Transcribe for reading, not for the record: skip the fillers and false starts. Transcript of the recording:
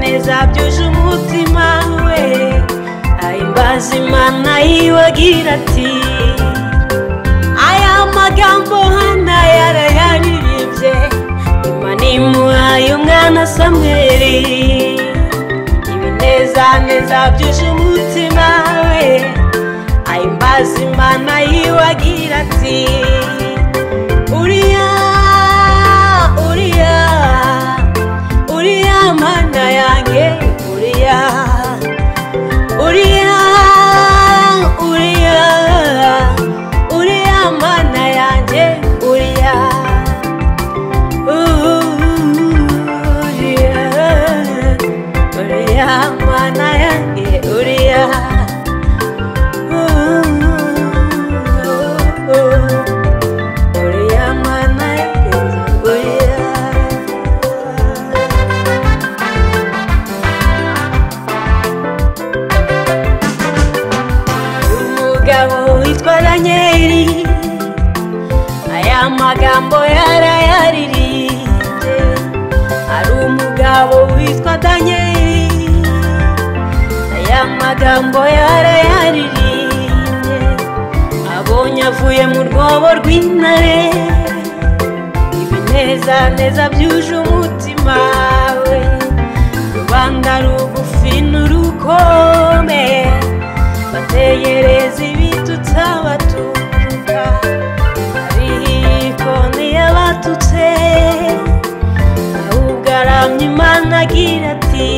neza byuje umutima we ahimbaza Imana yiwe agira ati aya magambo hana yarayaririmbye Imana imuhaye umwana Samweli ibineza neza byuje umutima we ahimbaza Imana yiwe agira ati Uriya Mana yanjye Uriya Mana yanjye Uriya Mana yanjye Uriya aya magambo yarayaririmbye ari umugabo witwa Danieli aya magambo yarayaririmbye abonye avuye mu rwobo rw'intare ibineza neza byuje umutima we rubanda rugufi n'urukome bategereza ibitutsi abatuka ariko ntiyabatutse ahubwo aramya Imana agira ati